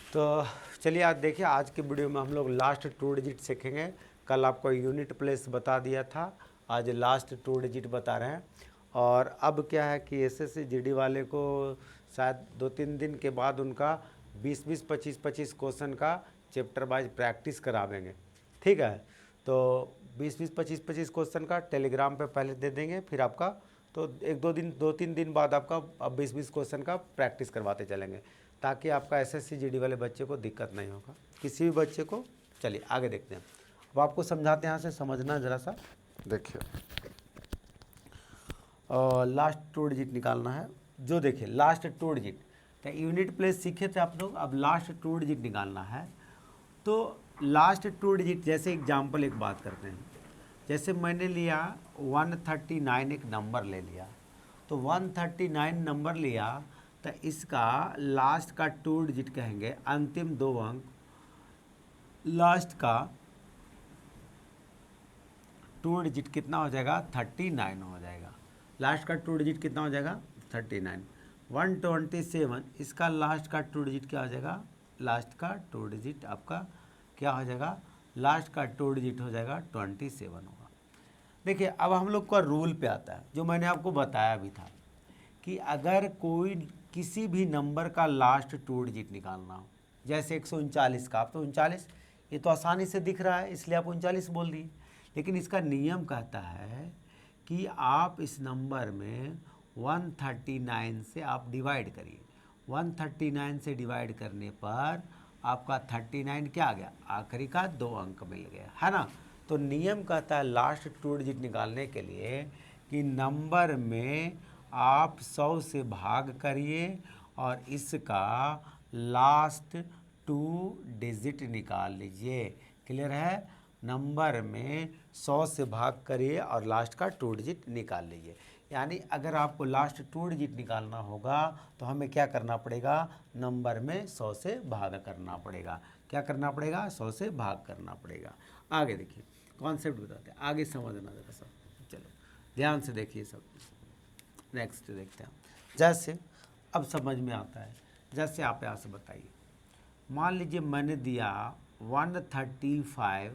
तो चलिए आज देखिए, आज के वीडियो में हम लोग लास्ट 2 डिजिट सीखेंगे। कल आपको यूनिट प्लेस बता दिया था, आज लास्ट 2 डिजिट बता रहे हैं। और अब क्या है कि एसएससी जीडी वाले को शायद 2-3 दिन के बाद उनका 20-20, 25-25 क्वेश्चन का चैप्टर वाइज प्रैक्टिस करावेंगे। ठीक है, तो 20-20, 25-25 क्वेश्चन का टेलीग्राम पे पहले दे देंगे, फिर आपका तो 2-3 दिन बाद आपका अब 20-20 क्वेश्चन का प्रैक्टिस करवाते चलेंगे, ताकि आपका एसएससी जीडी वाले बच्चे को दिक्कत नहीं होगा, किसी भी बच्चे को। चलिए आगे देखते हैं। अब आपको समझाते हैं, यहाँ से समझना ज़रा सा। देखिए लास्ट 2 डिजिट निकालना है। जो देखिए लास्ट 2 डिजिट, तो यूनिट प्लेस सीखे थे आप लोग, अब लास्ट 2 डिजिट निकालना है। तो लास्ट 2 डिजिट, जैसे एग्जाम्पल एक बात करते हैं, जैसे मैंने लिया 139 एक नंबर ले लिया, तो 139 नंबर लिया, तो इसका लास्ट का 2 डिजिट कहेंगे, अंतिम 2 अंक लास्ट का 2 डिजिट कितना हो जाएगा, 39 हो जाएगा। लास्ट का 2 डिजिट कितना हो जाएगा, 39। 127 इसका लास्ट का 2 डिजिट क्या हो जाएगा, लास्ट का 2 डिजिट आपका क्या हो जाएगा, लास्ट का 2 डिजिट हो जाएगा 27 होगा। देखिए अब हम लोग का रूल पे आता है, जो मैंने आपको बताया भी था कि अगर कोई किसी भी नंबर का लास्ट 2 डिजिट निकालना हो, जैसे 139 का, आप तो 39 ये तो आसानी से दिख रहा है, इसलिए आप 39 बोल दिए। लेकिन इसका नियम कहता है कि आप इस नंबर में 139 से आप डिवाइड करिए। 139 से डिवाइड करने पर आपका 39 क्या आ गया, आखिरी का 2 अंक मिल गया, है ना। तो नियम कहता है लास्ट 2 डिजिट निकालने के लिए कि नंबर में आप 100 से भाग करिए और इसका लास्ट 2 डिजिट निकाल लीजिए। क्लियर है, नंबर में 100 से भाग करिए और लास्ट का 2 डिजिट निकाल लीजिए। यानी अगर आपको लास्ट 2 डिजिट निकालना होगा तो हमें क्या करना पड़ेगा, नंबर में 100 से भाग करना पड़ेगा। क्या करना पड़ेगा, 100 से भाग करना पड़ेगा। आगे देखिए, कॉन्सेप्ट बताते हैं, आगे समझना ज़रा सब। चलो ध्यान से देखिए सब। नेक्स्ट देखते हैं, जैसे अब समझ में आता है। जैसे आप यहाँ से बताइए, मान लीजिए मैंने दिया 135,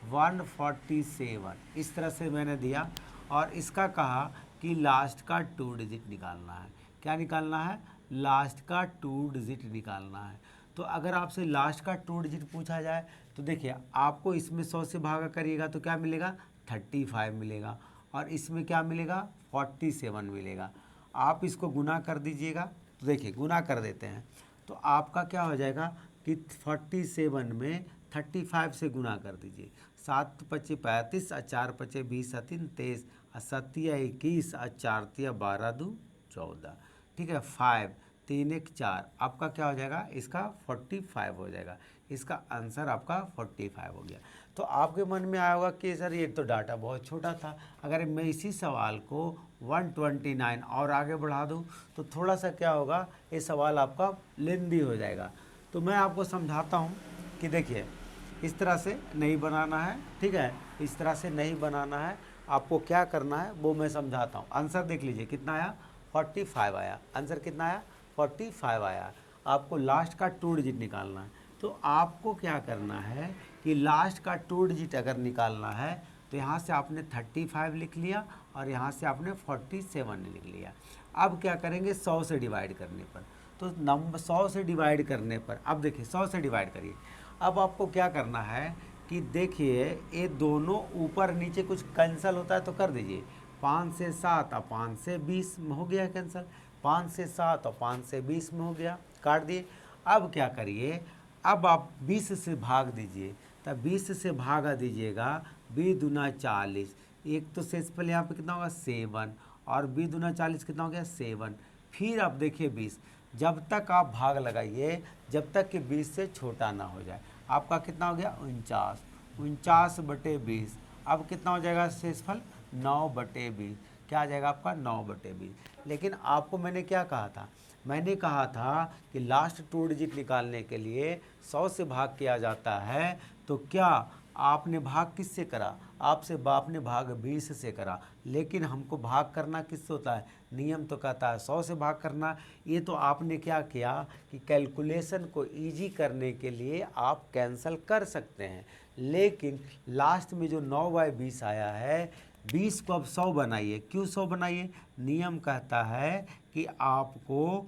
147, इस तरह से मैंने दिया, और इसका कहा कि लास्ट का 2 डिजिट निकालना है। क्या निकालना है, लास्ट का 2 डिजिट निकालना है। तो अगर आपसे लास्ट का 2 डिजिट पूछा जाए तो देखिए, आपको इसमें 100 से भागा करिएगा तो क्या मिलेगा, 35 मिलेगा, और इसमें क्या मिलेगा, 47 मिलेगा। आप इसको गुना कर दीजिएगा, तो देखिए गुना कर देते हैं तो आपका क्या हो जाएगा कि 47 में 35 से गुना कर दीजिए। 7 पचे 35, 4 पचे 20, 3 23, 7 21, 4 12 2 14। ठीक है, 5 3 1 4, आपका क्या हो जाएगा, इसका 45 हो जाएगा। इसका आंसर आपका 45 हो गया। तो आपके मन में आया होगा कि सर ये तो डाटा बहुत छोटा था, अगर मैं इसी सवाल को 129 और आगे बढ़ा दूं तो थोड़ा सा क्या होगा, ये सवाल आपका लेंदी हो जाएगा। तो मैं आपको समझाता हूं कि देखिए इस तरह से नहीं बनाना है। ठीक है, इस तरह से नहीं बनाना है, आपको क्या करना है वो मैं समझाता हूँ। आंसर देख लीजिए कितना आया, 45 आया। आंसर कितना आया, 45 आया। आपको लास्ट का 2 डिजिट निकालना है, तो आपको क्या करना है कि लास्ट का 2 डिजिट अगर निकालना है तो यहाँ से आपने 35 लिख लिया और यहाँ से आपने 47 लिख लिया। अब क्या करेंगे, 100 से डिवाइड करने पर, तो नंबर 100 से डिवाइड करने पर, अब देखिए 100 से डिवाइड करिए। अब आपको क्या करना है कि देखिए ये दोनों ऊपर नीचे कुछ कैंसिल होता है तो कर दीजिए। 5 से 7 और 5 से 20 में हो गया कैंसिल, 5 से 7 और 5 से 20 में हो गया, काट दिए। अब क्या करिए, अब आप 20 से भाग दीजिए, तब 20 से भागा दीजिएगा, 20 दूना 40, एक तो शेष पहले यहाँ पे कितना होगा 7, और 20 दूना 40 कितना हो गया 7। फिर आप देखिए 20, जब तक आप भाग लगाइए जब तक कि 20 से छोटा ना हो जाए। आपका कितना हो गया 49, 49/20। अब कितना हो जाएगा शेषफल, 9/20। क्या आ जाएगा आपका 9/20। लेकिन आपको मैंने क्या कहा था, मैंने कहा था कि लास्ट 2 डिजिट निकालने के लिए 100 से भाग किया जाता है, तो क्या आपने भाग किससे करा, आपसे बाप ने भाग 20 से करा, लेकिन हमको भाग करना किससे होता है, नियम तो कहता है 100 से भाग करना। ये तो आपने क्या किया कि कैलकुलेशन को इजी करने के लिए आप कैंसिल कर सकते हैं, लेकिन लास्ट में जो 9/20 आया है, 20 को अब 100 बनाइए। क्यों 100 बनाइए, नियम कहता है कि आपको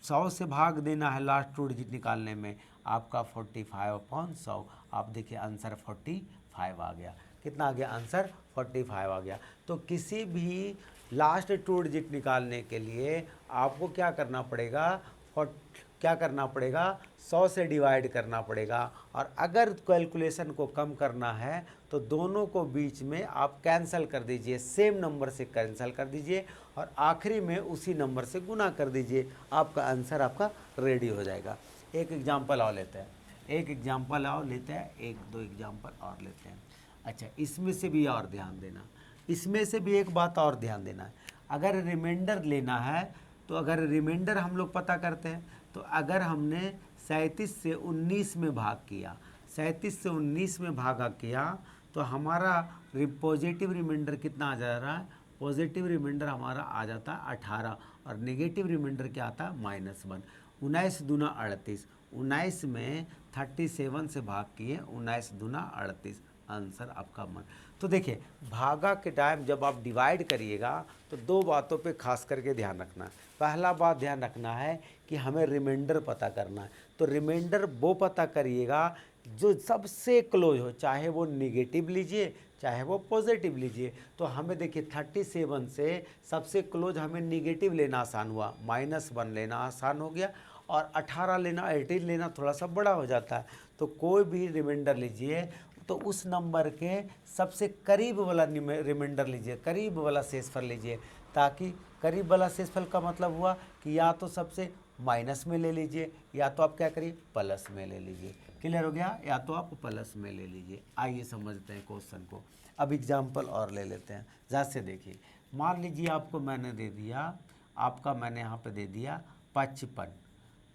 100 से भाग देना है लास्ट टू डिजिट निकालने में। आपका 45/100, आप देखिए आंसर 45 आ गया। कितना आ गया, आंसर 45 आ गया। तो किसी भी लास्ट टू डिजिट निकालने के लिए आपको क्या करना पड़ेगा, क्या करना पड़ेगा, 100 से डिवाइड करना पड़ेगा। और अगर कैलकुलेशन को कम करना है तो दोनों को बीच में आप कैंसिल कर दीजिए, सेम नंबर से कैंसिल कर दीजिए और आखिरी में उसी नंबर से गुना कर दीजिए, आपका आंसर आपका रेडी हो जाएगा। एक एग्जाम्पल और लेते हैं, एक एग्जाम्पल और लेते हैं, 1-2 एग्जाम्पल और लेते हैं। अच्छा, इसमें से भी और ध्यान देना, इसमें से भी एक बात और ध्यान देना है। अगर रिमाइंडर लेना है तो अगर रिमाइंडर हम लोग पता करते हैं, तो अगर हमने 37 से 19 में भाग किया, 37 से 19 में भागा किया, तो हमारा पॉजिटिव रिमाइंडर कितना आ जा रहा है, पॉजिटिव रिमाइंडर हमारा आ जाता है 18 और नेगेटिव रिमाइंडर क्या आता है, -1। 19 दूना 38, 19 में 37 से भाग किए, 19 दूना 38, आंसर आपका मन। तो देखिए, भागा के टाइम जब आप डिवाइड करिएगा तो दो बातों पे खास करके ध्यान रखना है। पहला बात ध्यान रखना है कि हमें रिमाइंडर पता करना है, तो रिमाइंडर वो पता करिएगा जो सबसे क्लोज हो, चाहे वो निगेटिव लीजिए चाहे वो पॉजिटिव लीजिए। तो हमें देखिए 37 से सबसे क्लोज हमें निगेटिव लेना आसान हुआ, -1 लेना आसान हो गया, और 18 लेना, 18 लेना थोड़ा सा बड़ा हो जाता है। तो कोई भी रिमाइंडर लीजिए तो उस नंबर के सबसे करीब वाला रिमाइंडर लीजिए, करीब वाला शेषफल लीजिए, ताकि करीब वाला शेषफल का मतलब हुआ कि या तो सबसे माइनस में ले लीजिए या तो आप क्या करिए, प्लस में ले लीजिए। क्लियर हो गया, या तो आप प्लस में ले लीजिए। आइए समझते हैं क्वेश्चन को। अब एग्जाम्पल और ले लेते हैं, ज़्यादा से देखिए। मान लीजिए आपको मैंने दे दिया, आपका मैंने यहाँ पे दे दिया 55,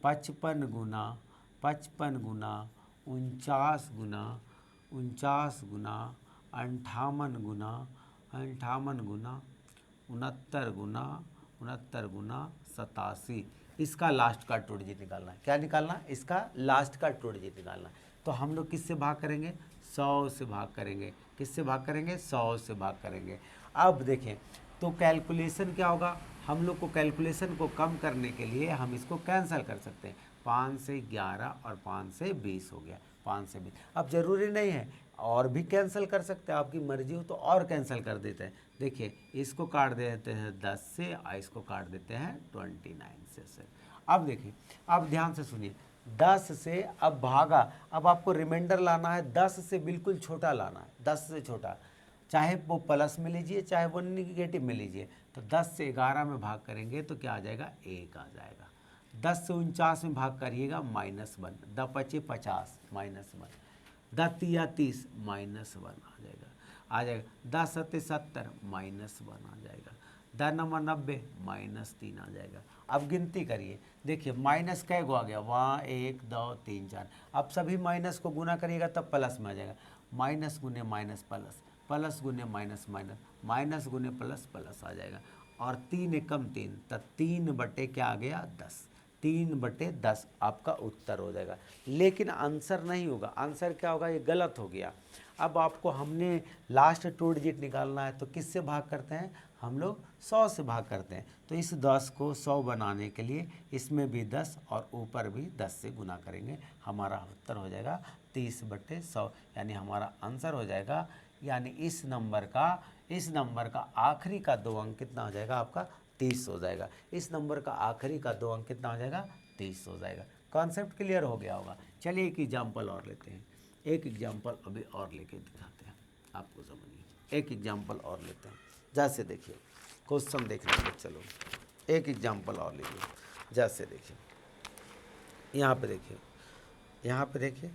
55 गुना 55 गुना 49 गुना 49 गुना 58 गुना 58 गुना 69 गुना 69 गुना 87, इसका लास्ट का टू डिजिट निकालना है। क्या निकालना है, इसका लास्ट का टू डिजिट निकालना है। तो हम लोग किससे भाग करेंगे, 100 से भाग करेंगे। किससे भाग करेंगे, 100 से भाग करेंगे। अब देखें तो कैलकुलेशन क्या होगा, हम लोग को कैलकुलेशन को कम करने के लिए हम इसको कैंसिल कर सकते हैं। 5 से 11 और 5 से 20 हो गया, 5 से 20। अब ज़रूरी नहीं है, और भी कैंसिल कर सकते हैं, आपकी मर्जी हो तो और कैंसिल कर देते हैं। देखिए, इसको काट देते हैं 10 से और इसको काट देते हैं 29 से। अब देखिए, अब ध्यान से सुनिए, 10 से अब भागा, अब आपको रिमाइंडर लाना है, 10 से बिल्कुल छोटा लाना है, 10 से छोटा, चाहे वो प्लस में लीजिए चाहे वो निगेटिव में लीजिए। तो 10 से 11 में भाग करेंगे तो क्या आ जाएगा, 1 आ जाएगा। 10 से 49 में भाग करिएगा, -1, 10 पचे 50, -1, 10 तिया 30, -1 आ जाएगा। 10 सत्ते 70, -1 आ जाएगा। 10 नंबर 90, -3 आ जाएगा। अब गिनती करिए, देखिए माइनस कै गो आ गया, वहाँ 1 2 3 4। अब सभी माइनस को गुना करिएगा तब प्लस में आ जाएगा। माइनस गुने माइनस प्लस, प्लस गुने माइनस माइनस, माइनस गुने प्लस प्लस आ जाएगा। और 3 एकम 3, तो 3 बटे क्या आ गया, 10, 3/10 आपका उत्तर हो जाएगा। लेकिन आंसर नहीं होगा, आंसर क्या होगा, ये गलत हो गया। अब आपको हमने लास्ट टू डिजिट निकालना है तो किससे भाग करते हैं, हम लोग 100 से भाग करते हैं। तो इस 10 को 100 बनाने के लिए इसमें भी 10 और ऊपर भी 10 से गुना करेंगे, हमारा उत्तर हो जाएगा 30/100, यानी हमारा आंसर हो जाएगा, यानी इस नंबर का आखिरी का 2 अंक कितना हो जाएगा, आपका 30 हो जाएगा। इस नंबर का आखिरी का 2 अंक कितना हो जाएगा, 30 हो जाएगा। कॉन्सेप्ट क्लियर हो गया होगा। चलिए एक एग्जाम्पल और लेते हैं, एक एग्जाम्पल अभी और लेके दिखाते हैं आपको, समझिए। एक एग्जाम्पल और लेते हैं, जैसे देखिए क्वेश्चन देख लीजिए, चलो एक एग्जाम्पल और लीजिए। जैसे देखिए यहाँ पे देखिए, यहाँ पे देखिए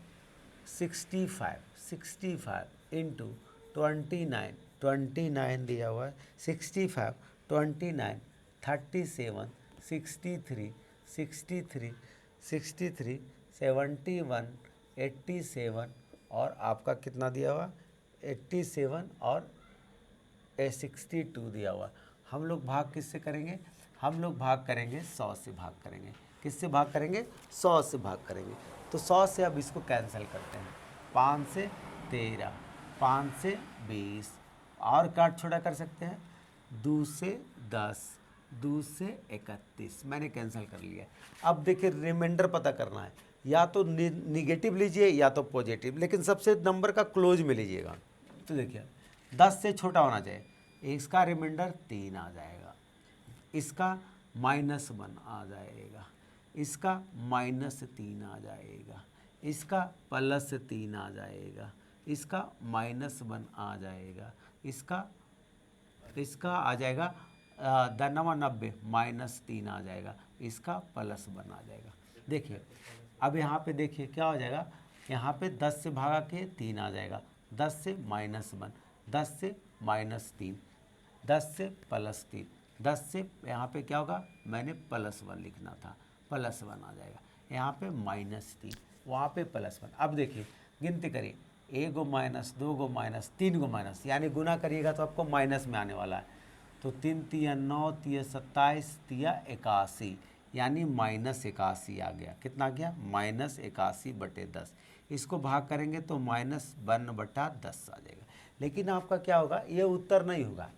65 इंटू 29, 29 दिया हुआ है, 65 29 37 63 63 63 71 87 और आपका कितना दिया हुआ 87 और 62 दिया हुआ। हम लोग भाग किससे करेंगे? हम लोग भाग करेंगे 100 से भाग करेंगे। किससे भाग करेंगे? 100 से भाग करेंगे। तो 100 से अब इसको कैंसिल करते हैं। 5 से 13, 5 से 20, और काट छोड़ा कर सकते हैं। 2 से 10, 2 से 31, मैंने कैंसिल कर लिया। अब देखिए रिमाइंडर पता करना है, या तो निगेटिव लीजिए या तो पॉजिटिव, लेकिन सबसे नंबर का क्लोज में लीजिएगा। तो देखिए 10 से छोटा होना चाहिए। इसका रिमाइंडर 3 आ जाएगा, इसका -1 आ जाएगा, इसका -3 आ जाएगा, इसका +3 आ जाएगा, इसका -1 आ जाएगा, इसका आ जाएगा 90 -3 आ जाएगा, इसका +1 आ जाएगा। देखिए अब यहाँ पे देखिए क्या हो जाएगा, यहाँ पे 10 से भागा के 3 आ जाएगा, 10 से -1, 10 से -3, 10 से +3, 10 से यहाँ पे क्या होगा, मैंने +1 लिखना था, +1 आ जाएगा, यहाँ पे -3, वहाँ पे +1। अब देखिए गिनती करिए, 1 गो माइनस, 2 गो माइनस, 3 गो माइनस, यानी गुना करिएगा तो आपको माइनस में आने वाला है। तो 3 तिया 9, तिया 27, तिया 81, यानी -81 आ गया। कितना आ गया? -81/10। इसको भाग करेंगे तो -1/10 आ जाएगा। लेकिन आपका क्या होगा, ये उत्तर नहीं होगा।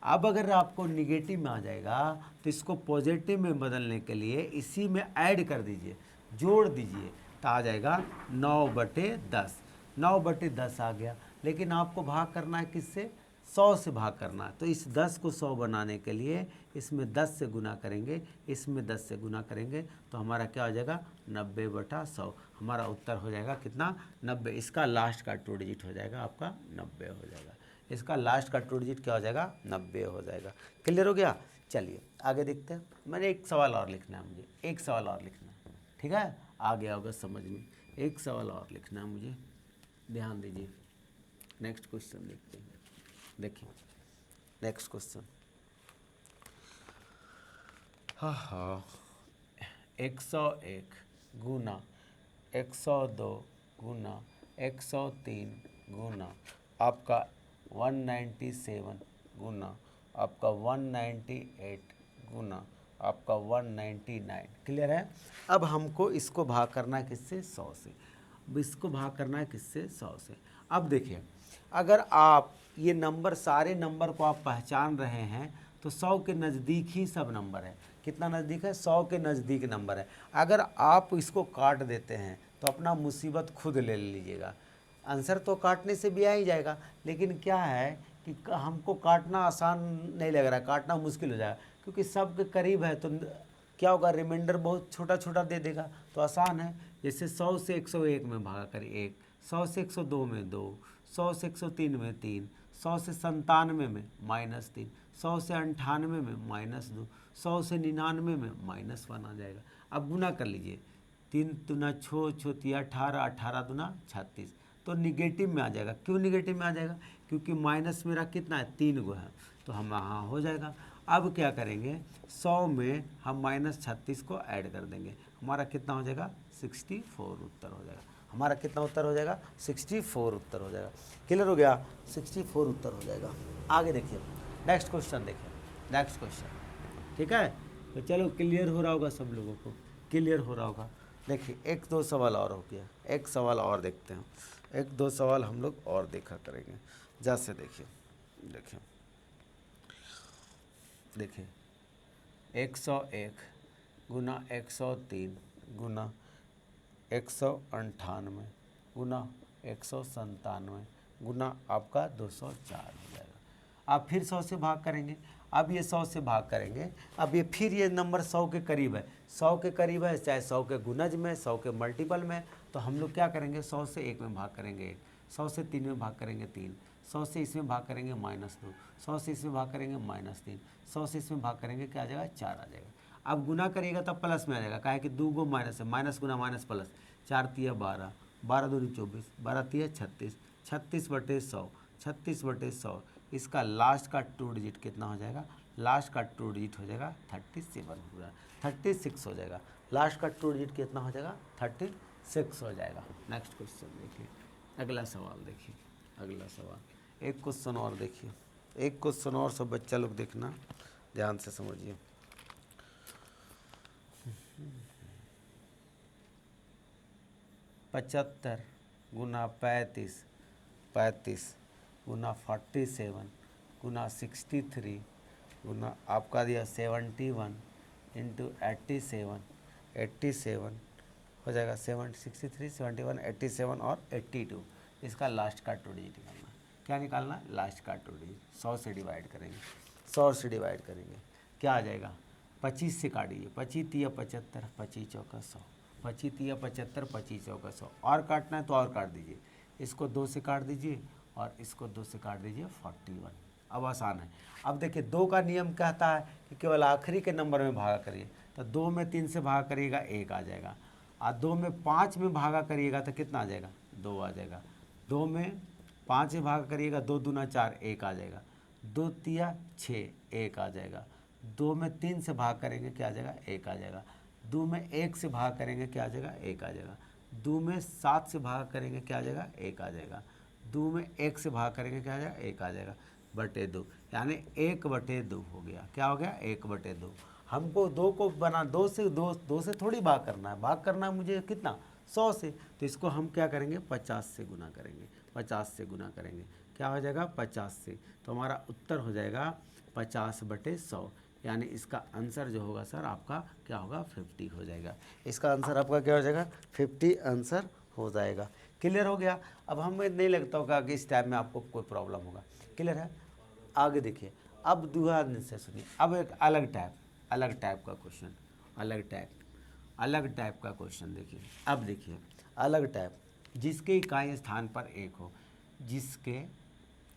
अब अगर आपको निगेटिव में आ जाएगा तो इसको पॉजिटिव में बदलने के लिए इसी में ऐड कर दीजिए, जोड़ दीजिए, तो आ जाएगा 9/10। 9/10 आ गया। लेकिन आपको भाग करना है किससे? 100 से भाग करना है। तो इस 10 को 100 बनाने के लिए इसमें 10 से गुना करेंगे, इसमें 10 से गुना करेंगे, तो हमारा क्या हो जाएगा 90/100। हमारा उत्तर हो जाएगा कितना? 90। इसका लास्ट का 2 डिजिट हो जाएगा आपका 90 हो जाएगा। इसका लास्ट का 2 डिजिट क्या हो जाएगा? 90 हो जाएगा। क्लियर हो गया? चलिए आगे देखते हैं। मैंने एक सवाल और लिखना है, मुझे एक सवाल और लिखना है, ठीक है? आ गया होगा समझ में। एक सवाल और लिखना है मुझे, ध्यान दीजिए। नेक्स्ट क्वेश्चन देखते हैं। देखिए नेक्स्ट क्वेश्चन, हाँ 101 गुना 102 गुना 103 गुना आपका 197 गुना आपका 198 गुना आपका 199। क्लियर है? अब हमको इसको भाग करना है किससे? 100 से। अब इसको भाग करना है किससे? 100 से। अब देखिए अगर आप ये नंबर, सारे नंबर को आप पहचान रहे हैं तो 100 के नज़दीक ही सब नंबर है। कितना नज़दीक है? 100 के नज़दीक नंबर है। अगर आप इसको काट देते हैं तो अपना मुसीबत खुद ले लीजिएगा। आंसर तो काटने से भी आ ही जाएगा, लेकिन क्या है कि हमको काटना आसान नहीं लग रहा है, काटना मुश्किल हो जाएगा, क्योंकि सब के करीब है तो क्या होगा, रिमाइंडर बहुत छोटा छोटा दे देगा। तो आसान है, जैसे 100 से 101 में भागा करिए 1, 100 से 102 में 2, 100 से 103 में 3, 100 से 97 में -3, 100 से 98 में -2, 100 से 99 में -1 आ जाएगा। अब गुना कर लीजिए, 3 दूना 6, 6 18, 18 दूना 36, तो निगेटिव में आ जाएगा। क्यों निगेटिव में आ जाएगा? क्योंकि माइनस मेरा कितना है? 3 गो है, तो हम हाँ हो जाएगा। अब क्या करेंगे, 100 में हम -36 को ऐड कर देंगे, हमारा कितना हो जाएगा? 64 उत्तर हो जाएगा। हमारा कितना उत्तर हो जाएगा? 64 उत्तर हो जाएगा। क्लियर हो गया? 64 उत्तर हो जाएगा। आगे देखिए, नेक्स्ट क्वेश्चन देखिए, नेक्स्ट क्वेश्चन, ठीक है? तो चलो क्लियर हो रहा होगा, सब लोगों को क्लियर हो रहा होगा। देखिए 1-2 सवाल और हो गया, एक सवाल और देखते हैं, 1-2 सवाल हम लोग और देखा करेंगे। जैसे देखिए देखिए देखिए 101 गुना 103 गुना 198 गुना 197 गुना आपका 204 हो जाएगा। आप फिर 100 से भाग करेंगे। अब ये 100 से भाग करेंगे, अब ये फिर ये नंबर 100 के करीब है, 100 के करीब है, चाहे 100 के गुनज में, 100 के मल्टीपल में, तो हम लोग क्या करेंगे, 100 से 1 में भाग करेंगे 1, 100 से 3 में भाग करेंगे 3, 100 से इसमें भाग करेंगे -2, 100 से इसमें भाग करेंगे -3, 100 से इसमें भाग करेंगे क्या आ जाएगा? 4 आ जाएगा। अब गुना करिएगा तब प्लस में आ जाएगा, काहे कि 2 गो माइनस है, माइनस गुना माइनस प्लस, 4 तिया 12, 12 दूनी 24, 12 तिया 36, 36/100, 36/100। इसका लास्ट का 2 डिजिट कितना हो जाएगा? लास्ट का 2 डिजिट हो जाएगा 37 पूरा, 36 हो जाएगा। लास्ट का 2 डिजिट कितना हो जाएगा? 36 हो जाएगा। नेक्स्ट क्वेश्चन देखिए, अगला सवाल देखिए, अगला सवाल, एक क्वेश्चन और देखिए, एक क्वेश्चन और सब बच्चा लोग देखना ध्यान से समझिए। 75 गुना 35, 35 गुना 47 गुना 63 गुना आपका दिया 71 इंटू 87, 87 हो जाएगा 63, 71, 87 और 82। इसका लास्ट का 2 डिजिट निकालना है। क्या निकालना है? लास्ट का 2 डिजिट। 100 से डिवाइड करेंगे, 100 से डिवाइड करेंगे, क्या आ जाएगा? 25 से काटिए, 25 तिया 75, 25 चौका 100, 25 तिया 75, 25 चौका 100। और काटना है तो और काट दीजिए, इसको 2 से काट दीजिए और इसको 2 से काट दीजिए, 41। अब आसान है। अब देखिए 2 का नियम कहता है कि केवल आखिरी के नंबर में भागा करिए, तो 2 में 3 से भागा करिएगा 1 आ जाएगा, और 2 में 5 में भागा करिएगा तो कितना आ जाएगा? 2 आ जाएगा। 2 में 5 से भागा करिएगा, 2 दूना 4, 1 आ जाएगा। 2 तिया 6, 1 आ जाएगा। 2 में 3 से भाग करेंगे क्या आ जाएगा? 1 आ जाएगा। 2 में 1 से भाग करेंगे क्या आ जाएगा? 1 आ जाएगा। 2 में 7 से भाग करेंगे क्या आ जाएगा? 1 आ जाएगा। 2 में 1 से भाग करेंगे क्या आ जाएगा? 1 आ जाएगा, बटे 2, यानी 1/2 हो गया। क्या हो गया? 1/2। हमको 2 को बना 2 से थोड़ी भाग करना है, भाग करना है मुझे कितना? 100 से। तो इसको हम क्या करेंगे? 50 से गुना करेंगे, 50 से गुना करेंगे, क्या हो जाएगा? 50 से। तो हमारा उत्तर हो जाएगा 50/100, यानी इसका आंसर जो होगा सर आपका क्या होगा? 50 हो जाएगा। इसका आंसर आपका क्या हो जाएगा? 50 आंसर हो जाएगा। क्लियर हो गया? अब हमें नहीं लगता होगा कि इस टाइम में आपको कोई प्रॉब्लम होगा। क्लियर है? आगे देखिए, अब ध्यान से सुनिए। अब एक अलग टाइप का क्वेश्चन, अलग टाइप का क्वेश्चन देखिए। अब देखिए अलग टाइप, जिसके इकाई स्थान पर 1 हो,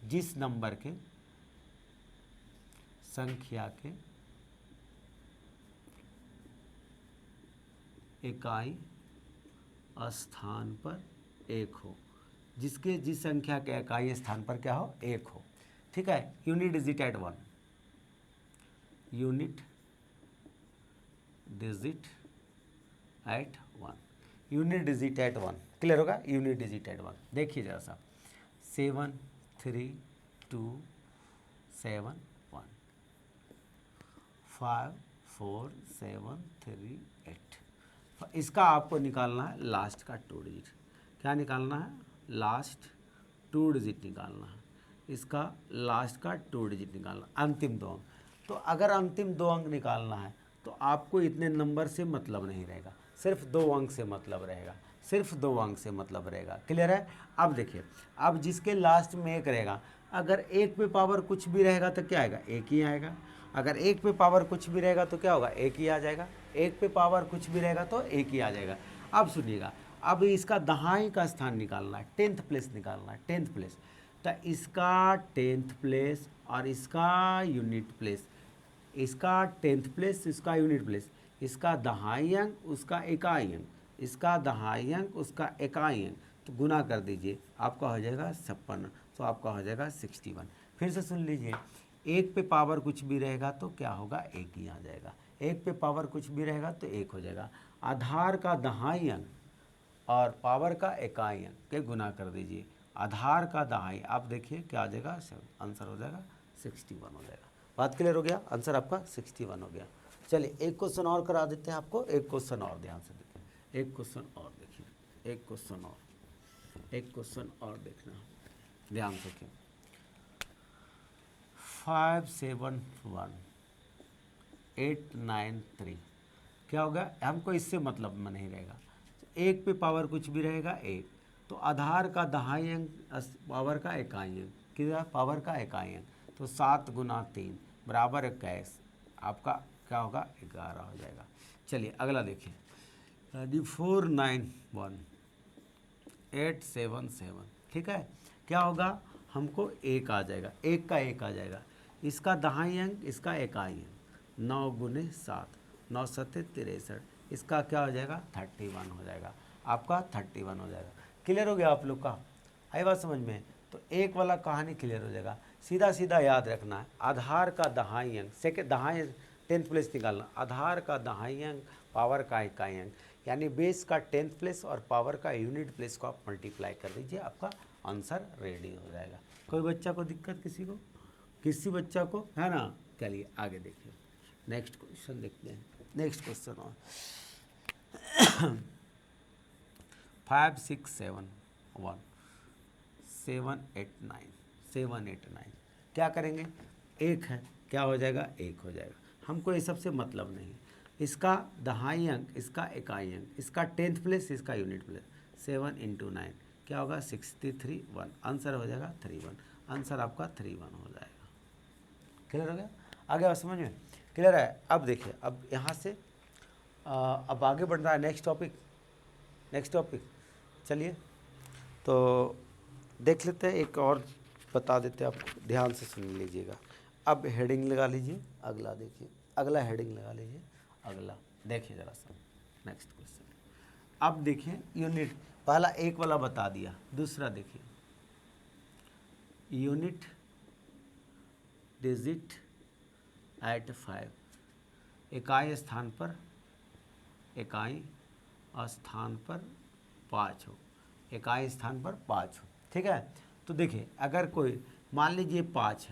जिस नंबर के संख्या के इकाई स्थान पर 1 हो, जिस संख्या के इकाई स्थान पर क्या हो? 1 हो। ठीक है? Unit digit at 1, unit digit at 1, unit digit at 1। Clear होगा? Unit digit at 1। देखिए जरा सा, 7 3 2 7 1, 5 4 7 3 8। इसका आपको निकालना है लास्ट का 2 डिजिट। क्या निकालना है? लास्ट 2 डिजिट निकालना है। इसका लास्ट का 2 डिजिट निकालना, अंतिम 2 अंक। तो अगर अंतिम 2 अंक निकालना है तो आपको इतने नंबर से मतलब नहीं रहेगा, सिर्फ 2 अंक से मतलब रहेगा, सिर्फ 2 अंक से मतलब रहेगा। क्लियर है? अब देखिए, अब जिसके लास्ट में 1 रहेगा, अगर 1 पे पावर कुछ भी रहेगा तो क्या आएगा? 1 ही आएगा। अगर 1 पे पावर कुछ भी रहेगा तो क्या होगा? 1 ही आ जाएगा। 1 पे पावर कुछ भी रहेगा तो 1 ही आ जाएगा। अब सुनिएगा, अब इसका दहाई का स्थान निकालना है, 10th प्लेस निकालना है, 10th प्लेस। तो इसका 10th प्लेस और इसका यूनिट प्लेस, इसका 10th प्लेस, इसका यूनिट प्लेस, इसका दहाई अंक, उसका इकाई अंक, इसका दहाई अंक, उसका इकाई अंक, तो गुना कर दीजिए, आपका हो जाएगा 56, तो आपका हो जाएगा 61। फिर से सुन लीजिए, 1 पे पावर कुछ भी रहेगा तो क्या होगा? 1 ही आ जाएगा। 1 पे पावर कुछ भी रहेगा तो 1 हो जाएगा। आधार का दहाई अंक और पावर का इकाई अंक के गुना कर दीजिए, आधार का दहाई, आप देखिए क्या आ जाएगा? आंसर हो जाएगा 61 हो जाएगा। बात क्लियर हो गया? आंसर आपका 61 हो गया। चलिए एक क्वेश्चन और करा देते हैं आपको, एक क्वेश्चन और ध्यान से देखिए, एक क्वेश्चन और देखिए, एक क्वेश्चन और देखना ध्यान से। 571893 क्या होगा? हमको इससे मतलब में नहीं रहेगा। 1 पे पावर कुछ भी रहेगा 1, तो आधार का दहाई अंक पावर का इकाई अंक, कितना? पावर का इकाई अंक, तो 7 गुना 3 बराबर 21, आपका क्या होगा? 11 हो जाएगा। चलिए अगला देखिए, 491877। ठीक है? क्या होगा? हमको 1 आ जाएगा, 1 का 1 आ जाएगा, इसका दहाई अंक, इसका इकाई अंक, 9 गुने 7, 9 7 63, इसका क्या हो जाएगा? 31 हो जाएगा, आपका 31 हो जाएगा। क्लियर हो गया आप लोग का? आई बात समझ में? तो 1 वाला कहानी क्लियर हो जाएगा। सीधा सीधा याद रखना है, आधार का दहाई अंक, सेकेंड दहाई 10th प्लेस निकालना, आधार का दहाई अंक, पावर का इकाई अंक, यानी बेस का 10th प्लेस और पावर का यूनिट प्लेस को आप मल्टीप्लाई कर दीजिए, आपका आंसर रेडी हो जाएगा। कोई बच्चा को दिक्कत, किसी बच्चा को है ना? चलिए आगे देखिए, नेक्स्ट क्वेश्चन देखते हैं। नेक्स्ट क्वेश्चन और 5 6 7 1 7 8 9 7 8 9 क्या करेंगे? एक है, क्या हो जाएगा? एक हो जाएगा। हमको ये सबसे मतलब नहीं, इसका दहाई अंक, इसका इकाई अंक, इसका 10th प्लेस, इसका यूनिट प्लेस। 7 × 9 क्या होगा? 63 1। आंसर हो जाएगा 31। आंसर आपका 31 हो जाएगा। क्लियर हो गया? आगे आप समझ में क्लियर है? अब देखिए, अब यहाँ से अब आगे बढ़ रहा है नेक्स्ट टॉपिक। चलिए तो देख लेते हैं, एक और बता देते हैं आपको, ध्यान से सुन लीजिएगा। अब हेडिंग लगा लीजिए, अगला देखिए, अगला हेडिंग लगा लीजिए, अगला देखिए ज़रा सा नेक्स्ट क्वेश्चन। अब देखिए यूनिट, पहला एक वाला बता दिया, दूसरा देखिए यूनिट डिजिट एट 5, इकाई स्थान पर 5 हो, इकाई स्थान पर 5 हो। ठीक है, तो देखिए अगर कोई मान लीजिए 5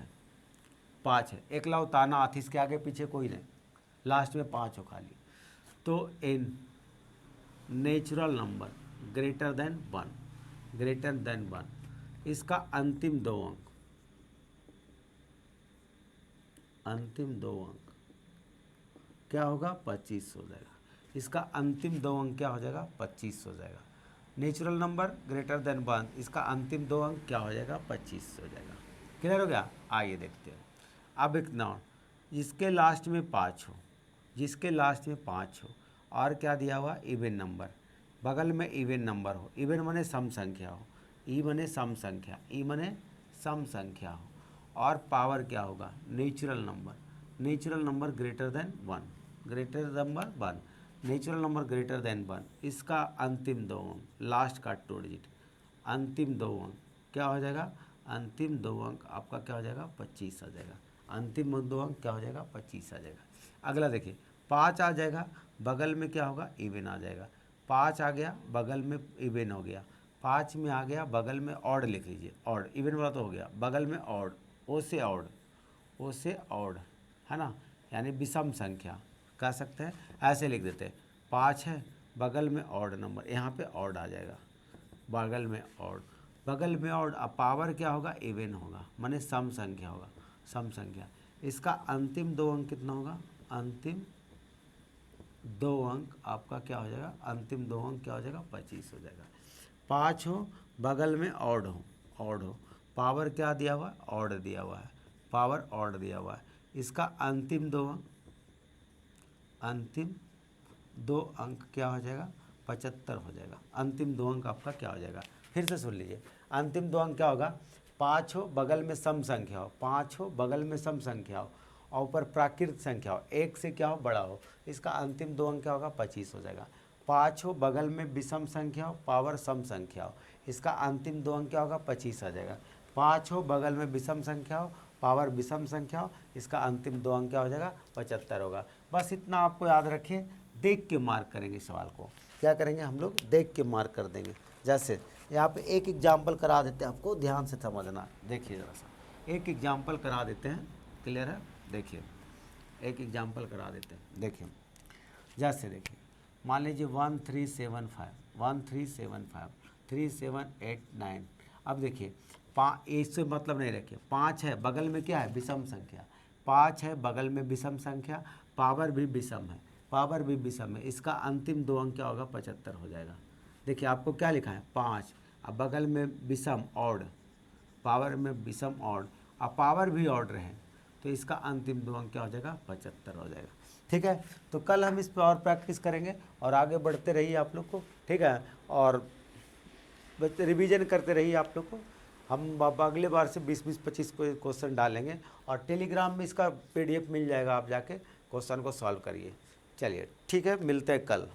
है, एकला ताना हाथी, इसके आगे पीछे कोई नहीं, लास्ट में 5 हो खाली, तो in natural number greater than 1, इसका अंतिम दो अंक क्या होगा? 25 हो जाएगा। इसका अंतिम दो अंक क्या हो जाएगा? 25 हो जाएगा। नेचुरल नंबर ग्रेटर देन 1, इसका अंतिम दो अंक क्या हो जाएगा? 25 हो जाएगा। क्लियर हो गया? आइए देखते हैं। अब एक नॉन जिसके लास्ट में 5 हो, और क्या दिया हुआ? इवन नंबर, बगल में इवन नंबर हो, इवन माने सम संख्या हो, ई माने सम संख्या हो, और पावर क्या होगा? Natural number greater than 1, natural number greater than 1, इसका अंतिम दो अंक, लास्ट का 2 डिजिट, अंतिम दो अंक क्या हो जाएगा? अंतिम दो अंक आपका क्या हो जाएगा? 25 आ जाएगा। अंतिम दो अंक क्या हो जाएगा? 25 आ जाएगा। अगला देखिए, 5 आ जाएगा, बगल में क्या होगा? इवन आ जाएगा। 5 आ गया, बगल में इवन हो गया। 5 में आ गया, बगल में ऑड लिख लीजिए, ऑड, इवन वाला तो हो गया, बगल में ऑड, ओ से ऑड, है ना? यानी विषम संख्या कह सकते हैं, ऐसे लिख देते हैं। 5 है, बगल में ऑड नंबर, यहाँ पे ऑड आ जाएगा, बगल में ऑड, अब पावर क्या होगा? इवन होगा, माने सम संख्या होगा, इसका अंतिम दो अंक कितना होगा? अंतिम दो अंक आपका क्या हो जाएगा? अंतिम दो अंक क्या हो जाएगा? 25 हो जाएगा। 5 हो, बगल में ऑड हो, पावर क्या दिया हुआ? ऑड दिया हुआ है, पावर ऑड दिया हुआ है, इसका अंतिम दो अंक क्या हो जाएगा? 75 हो जाएगा। अंतिम दो अंक आपका क्या हो जाएगा? फिर से सुन लीजिए, अंतिम दो अंक क्या होगा? 5 हो, बगल में सम संख्या हो, और ऊपर प्राकृत संख्या हो, 1 से क्या हो? बड़ा हो, इसका अंतिम दो अंक क्या होगा? 25 हो जाएगा। 5 हो, बगल में विषम संख्या हो, पावर सम संख्या हो, इसका अंतिम दो अंक क्या होगा? 25 आ जाएगा। 5 हो, बगल में विषम संख्या हो, पावर विषम संख्या हो, इसका अंतिम दो अंक क्या हो जाएगा? 75 होगा। बस इतना आपको याद रखिए, देख के मार्क करेंगे सवाल को। क्या करेंगे हम लोग? देख के मार्क कर देंगे। जैसे यहाँ पे एक एग्जाम्पल करा देते हैं, आपको ध्यान से समझना। देखिए ज़रा सा, एक एग्जाम्पल करा देते हैं, क्लियर है? देखिए एक एग्जाम्पल करा देते हैं। देखिए जैसे देखिए, मान लीजिए 1375 3789। अब देखिए इससे मतलब नहीं रखिए, 5 है, बगल में क्या है? विषम संख्या, 5 है, बगल में विषम संख्या, पावर भी विषम है, इसका अंतिम दो अंक क्या होगा? 75 हो जाएगा। देखिए आपको क्या लिखा है? 5, अब बगल में विषम ऑड, पावर में विषम ऑड, अब पावर भी ऑड रहे, तो इसका अंतिम दो अंक क्या हो जाएगा? 75 हो जाएगा। ठीक है, तो कल हम इस पर और प्रैक्टिस करेंगे, और आगे बढ़ते रहिए आप लोग को। ठीक है, और रिवीजन करते रहिए आप लोग को। हम अगले बार से 20-25 क्वेश्चन डालेंगे, और टेलीग्राम में इसका PDF मिल जाएगा, आप जाके क्वेश्चन को सॉल्व करिए। चलिए ठीक है, मिलते हैं कल।